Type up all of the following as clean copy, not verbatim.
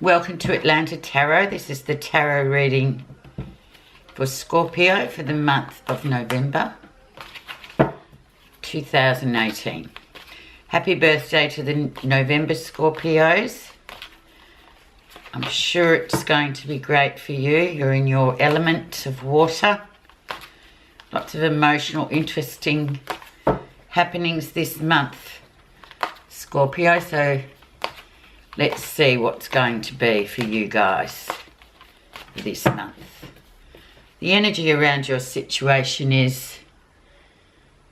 Welcome to Atlanta Tarot. This is the tarot reading for Scorpio for the month of November 2018. Happy birthday to the November Scorpios. I'm sure it's going to be great for you. You're in your element of water. Lots of emotional, interesting happenings this month, Scorpio. So let's see what's going to be for you guys for this month. The energy around your situation is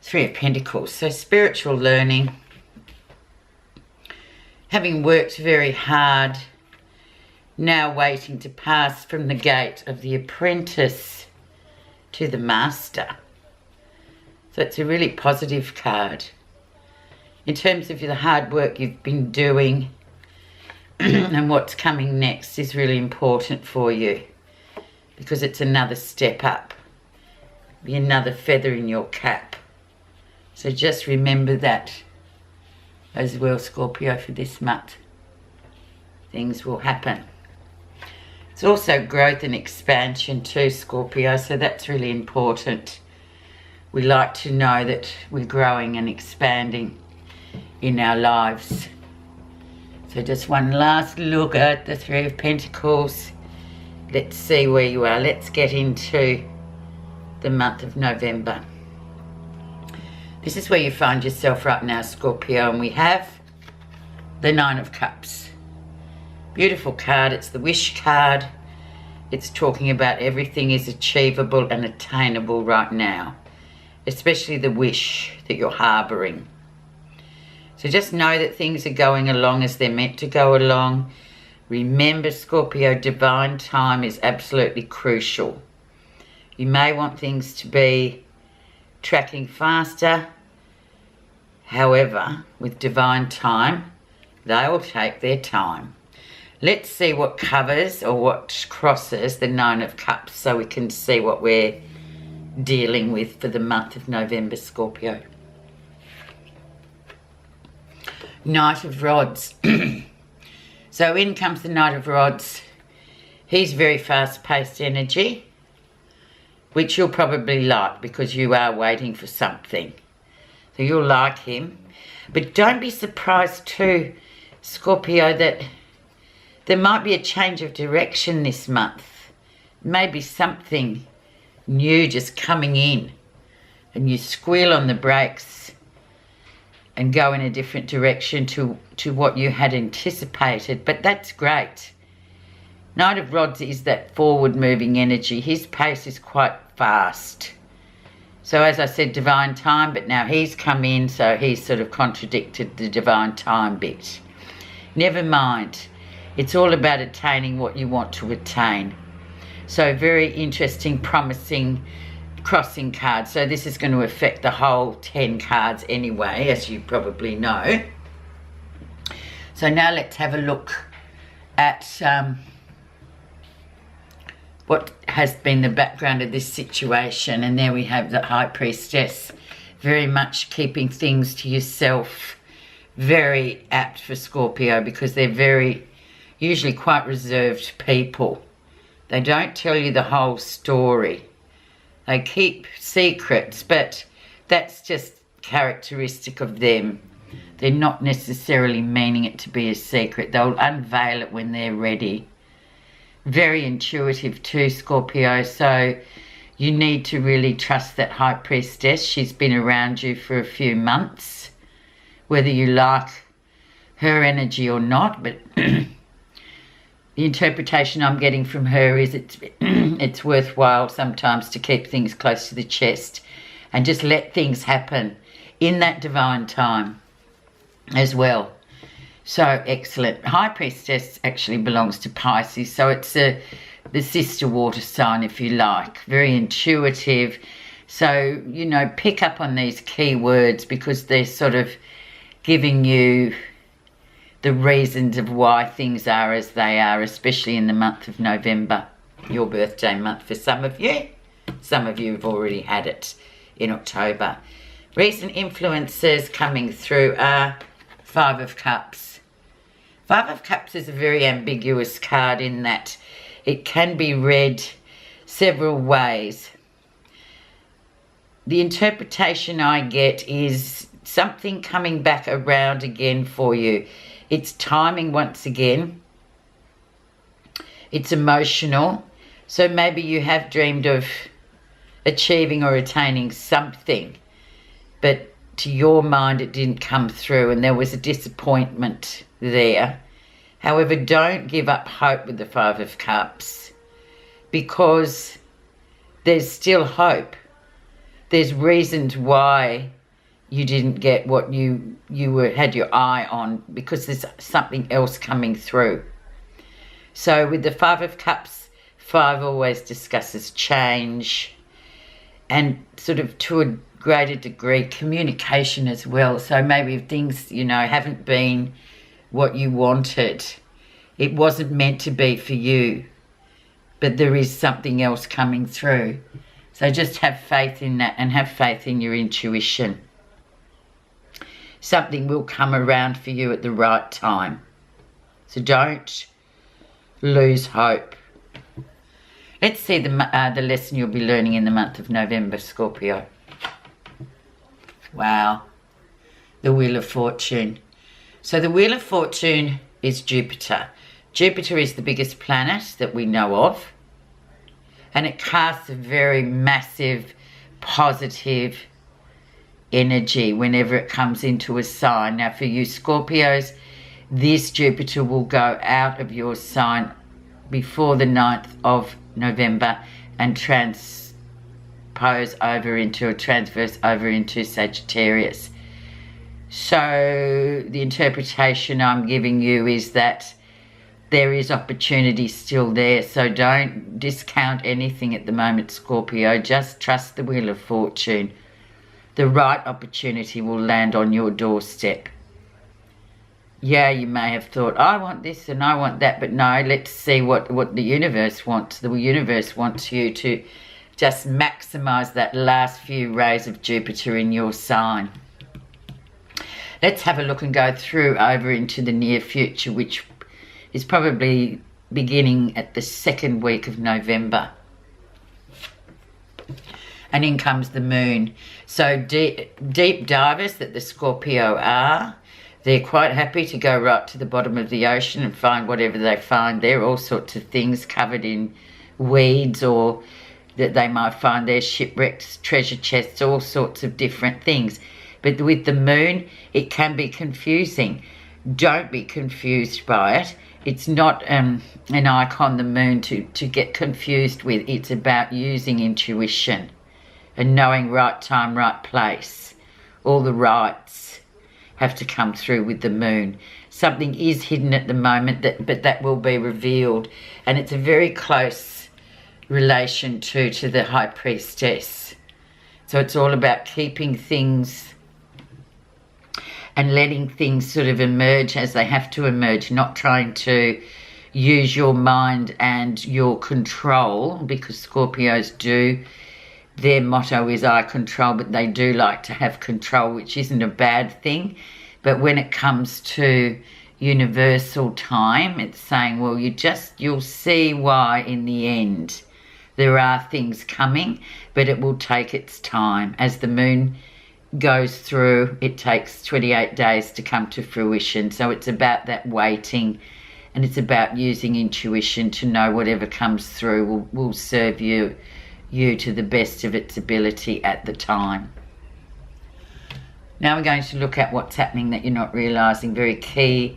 Three of Pentacles. So spiritual learning, having worked very hard, now waiting to pass from the gate of the apprentice to the master. So it's a really positive card. In terms of the hard work you've been doing, and what's coming next is really important for you because it's another step up, be another feather in your cap. So just remember that as well, Scorpio, for this month. Things will happen. It's also growth and expansion too, Scorpio, so that's really important. We like to know that we're growing and expanding in our lives. So just one last look at the Three of Pentacles. Let's see where you are. Let's get into the month of November. This is where you find yourself right now, Scorpio, and we have the Nine of Cups. Beautiful card. It's the wish card. It's talking about everything is achievable and attainable right now, especially the wish that you're harboring. So just know that things are going along as they're meant to go along. Remember, Scorpio, divine time is absolutely crucial. You may want things to be tracking faster. However, with divine time, they will take their time. Let's see what covers or what crosses the Nine of Cups so we can see what we're dealing with for the month of November, Scorpio. Knight of Rods. So in comes the Knight of Rods. He's very fast-paced energy, which you'll probably like because you are waiting for something. So you'll like him. But don't be surprised too, Scorpio, that there might be a change of direction this month. Maybe something new just coming in and you squeal on the brakes and go in a different direction to what you had anticipated. But that's great. Knight of Rods is that forward-moving energy. His pace is quite fast. So as I said, divine time, but now he's come in, so he's sort of contradicted the divine time bit. Never mind. It's all about attaining what you want to attain. So very interesting, promising crossing card. So this is going to affect the whole 10 cards anyway, as you probably know. So now let's have a look at what has been the background of this situation. And there we have the High Priestess, very much keeping things to yourself. Very apt for Scorpio because they're usually quite reserved people. They don't tell you the whole story. They keep secrets, but that's just characteristic of them. They're not necessarily meaning it to be a secret. They'll unveil it when they're ready. Very intuitive too, Scorpio, so you need to really trust that High Priestess. She's been around you for a few months, whether you like her energy or not, but the interpretation I'm getting from her is it's worthwhile sometimes to keep things close to the chest and just let things happen in that divine time as well. So excellent. High Priestess actually belongs to Pisces, so it's the sister water sign, if you like. Very intuitive. So, you know, pick up on these key words because they're sort of giving you the reasons of why things are as they are, especially in the month of November, your birthday month for some of you. Some of you have already had it in October. Recent influences coming through are Five of Cups. Five of Cups is a very ambiguous card in that it can be read several ways. The interpretation I get is something coming back around again for you. It's timing once again. It's emotional. So maybe you have dreamed of achieving or attaining something, but to your mind it didn't come through and there was a disappointment there. However, don't give up hope with the Five of Cups, because there's still hope. There's reasons why you didn't get what you had your eye on, because there's something else coming through. So with the Five of Cups, 5 always discusses change and sort of to a greater degree communication as well. So maybe if things, you know, haven't been what you wanted, it wasn't meant to be for you, but there is something else coming through. So just have faith in that and have faith in your intuition. Something will come around for you at the right time. So don't lose hope. Let's see the lesson you'll be learning in the month of November, Scorpio. Wow. The Wheel of Fortune. So the Wheel of Fortune is Jupiter. Jupiter is the biggest planet that we know of. And it casts a very massive, positive energy whenever it comes into a sign. Now for you Scorpios, this Jupiter will go out of your sign before the 9th of November and transverse over into Sagittarius. So the interpretation I'm giving you is that there is opportunity still there. So don't discount anything at the moment, Scorpio. Just trust the Wheel of Fortune. The right opportunity will land on your doorstep. Yeah, you may have thought, I want this and I want that, but no, let's see what the universe wants. The universe wants you to just maximize that last few rays of Jupiter in your sign. Let's have a look and go through over into the near future, which is probably beginning at the 2nd week of November. And in comes the moon. So deep divers that the Scorpio are, they're quite happy to go right to the bottom of the ocean and find whatever they find there, all sorts of things covered in weeds, or that they might find their shipwrecks, treasure chests, all sorts of different things. But with the moon, it can be confusing. Don't be confused by it. It's not an icon, the moon, to get confused with. It's about using intuition and knowing right time, right place. All the rights have to come through with the moon. Something is hidden at the moment, but that will be revealed. And it's a very close relation to the High Priestess. So it's all about keeping things and letting things sort of emerge as they have to emerge, not trying to use your mind and your control, because Scorpios do. Their motto is I control, but they do like to have control, which isn't a bad thing. But when it comes to universal time, it's saying, well, you'll see why in the end there are things coming, but it will take its time. As the moon goes through, it takes 28 days to come to fruition. So it's about that waiting, and it's about using intuition to know whatever comes through will serve you to the best of its ability at the time. Now we're going to look at what's happening that you're not realising. Very key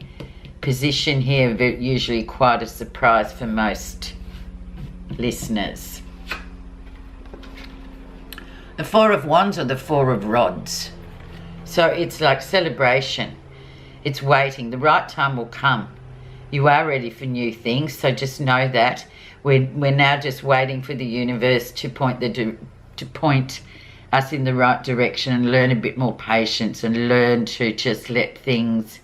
position here, usually quite a surprise for most listeners. The Four of Wands or the Four of Rods. So it's like celebration. It's waiting. The right time will come. You are ready for new things, so just know that. We're now just waiting for the universe to point us in the right direction, and learn a bit more patience and learn to just let things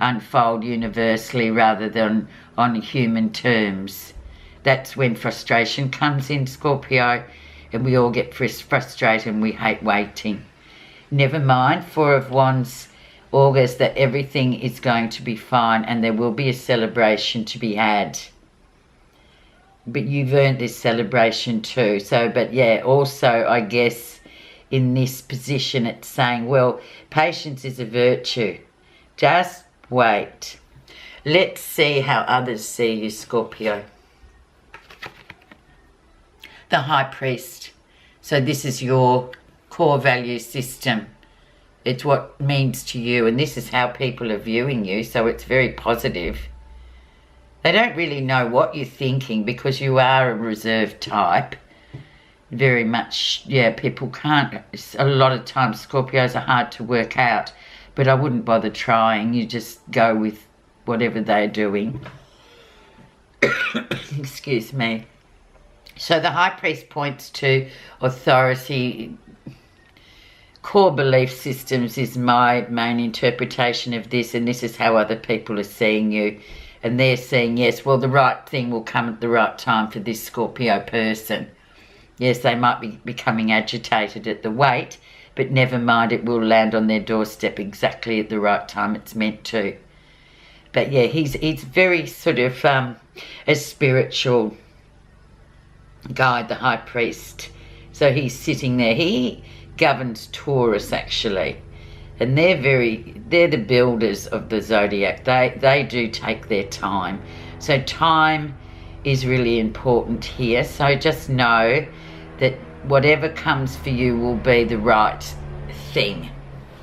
unfold universally rather than on human terms. That's when frustration comes in, Scorpio, and we all get frustrated and we hate waiting. Never mind, Four of Wands August, that everything is going to be fine and there will be a celebration to be had. But you've earned this celebration too. So, but yeah, also I guess in this position it's saying, well, patience is a virtue. Just wait. Let's see how others see you, Scorpio. The High Priest. So this is your core value system. It's what it means to you, and this is how people are viewing you, so it's very positive. They don't really know what you're thinking because you are a reserved type. Very much, yeah, people can't, a lot of times Scorpios are hard to work out, but I wouldn't bother trying. You just go with whatever they're doing. Excuse me. So the High Priest points to authority. Core belief systems is my main interpretation of this, and this is how other people are seeing you. And they're saying, yes, well, the right thing will come at the right time for this Scorpio person. Yes, they might be becoming agitated at the wait, but never mind, it will land on their doorstep exactly at the right time it's meant to. But yeah, he's very sort of a spiritual guide, the High Priest. So he's sitting there. He governs Taurus, actually. And they're the builders of the zodiac. They do take their time. So time is really important here. So just know that whatever comes for you will be the right thing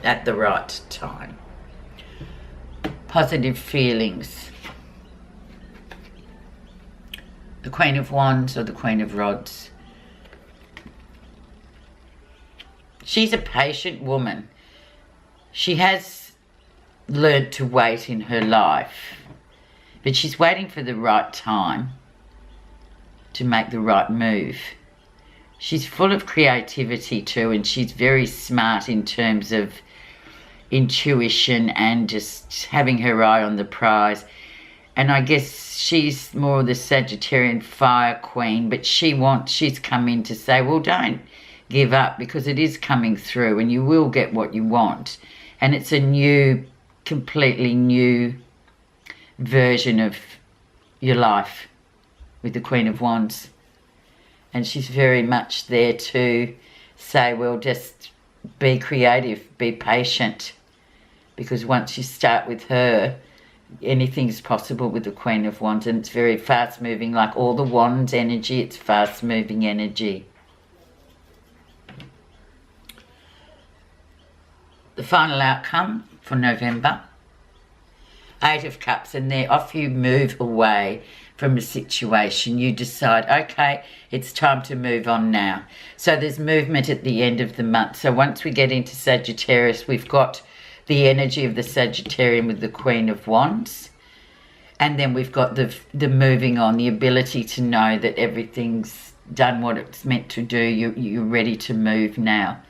at the right time. Positive feelings. The Queen of Wands or the Queen of Rods. She's a patient woman. She has learnt to wait in her life, but she's waiting for the right time to make the right move. She's full of creativity too, and she's very smart in terms of intuition and just having her eye on the prize. And I guess she's more the Sagittarian fire queen, but she's come in to say, well, don't give up, because it is coming through and you will get what you want. And it's a completely new version of your life with the Queen of Wands. And she's very much there to say, well, just be creative, be patient. Because once you start with her, anything's possible with the Queen of Wands. And it's very fast moving, like all the Wands energy, it's fast moving energy. The final outcome for November. 8 of Cups, and there off you move away from a situation. You decide, okay, it's time to move on now. So there's movement at the end of the month. So once we get into Sagittarius, we've got the energy of the Sagittarian with the Queen of Wands. And then we've got the moving on, the ability to know that everything's done what it's meant to do. You're ready to move now.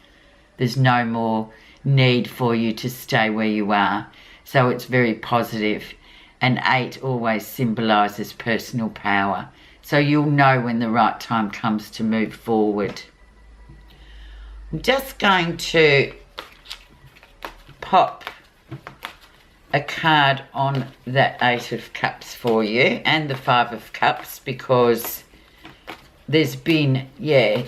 There's no more need for you to stay where you are. So it's very positive. And 8 always symbolises personal power. So you'll know when the right time comes to move forward. I'm just going to pop a card on that 8 of Cups for you and the 5 of Cups, because there's been, yeah,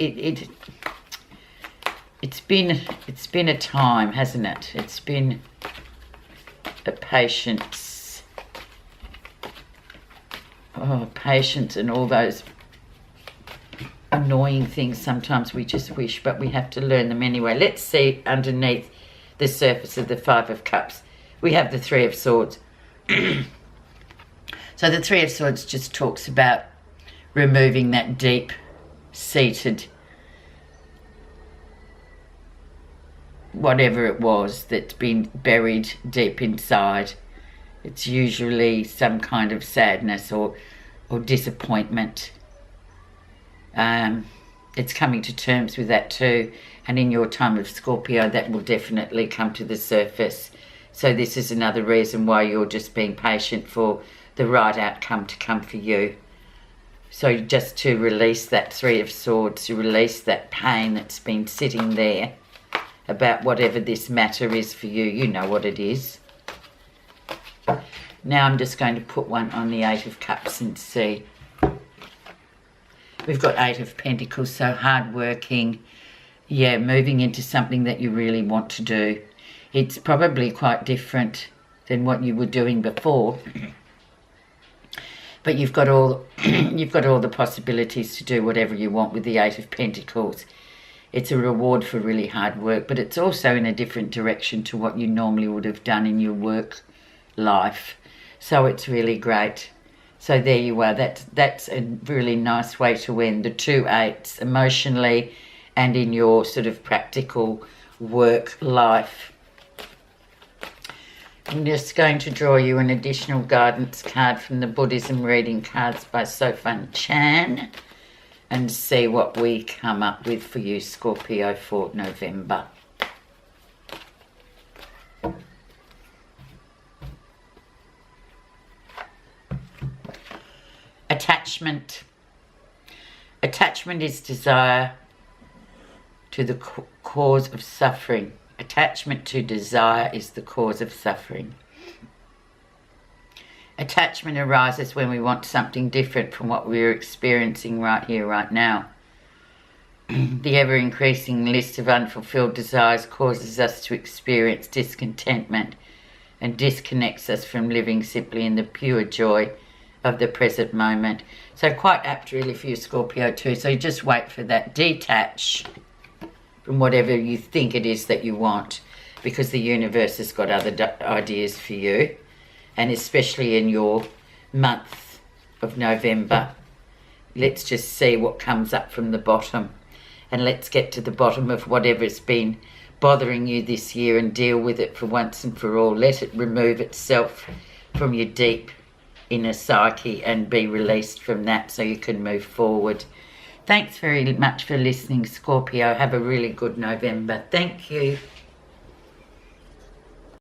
it's been a time, hasn't it? It's been a patience. Oh, patience and all those annoying things sometimes we just wish, but we have to learn them anyway. Let's see underneath the surface of the 5 of Cups. We have the 3 of Swords. So the 3 of Swords just talks about removing that deep-seated whatever it was that's been buried deep inside. It's usually some kind of sadness or disappointment. It's coming to terms with that too. And in your time of Scorpio, that will definitely come to the surface. So this is another reason why you're just being patient for the right outcome to come for you. So just to release that 3 of Swords, to release that pain that's been sitting there about whatever this matter is for you. You know what it is. Now I'm just going to put one on the Eight of Cups and see. We've got Eight of Pentacles, so hard-working. Yeah, moving into something that you really want to do. It's probably quite different than what you were doing before. But you've got all the possibilities to do whatever you want with the Eight of Pentacles. It's a reward for really hard work, but it's also in a different direction to what you normally would have done in your work life. So it's really great. So there you are. That's a really nice way to end the 2 eights emotionally and in your sort of practical work life. I'm just going to draw you an additional guidance card from the Buddhism Reading Cards by Sofan Chan and see what we come up with for you, Scorpio, for November. Attachment. Attachment is desire to the cause of suffering. Attachment to desire is the cause of suffering. Attachment arises when we want something different from what we're experiencing right here, right now. The ever-increasing list of unfulfilled desires causes us to experience discontentment and disconnects us from living simply in the pure joy of the present moment. So quite apt really for you, Scorpio, too. So just wait for that. Detach from whatever you think it is that you want, because the universe has got other ideas for you, and especially in your month of November. Let's just see what comes up from the bottom, and let's get to the bottom of whatever's been bothering you this year and deal with it for once and for all. Let it remove itself from your deep inner psyche and be released from that so you can move forward. Thanks very much for listening, Scorpio. Have a really good November. Thank you.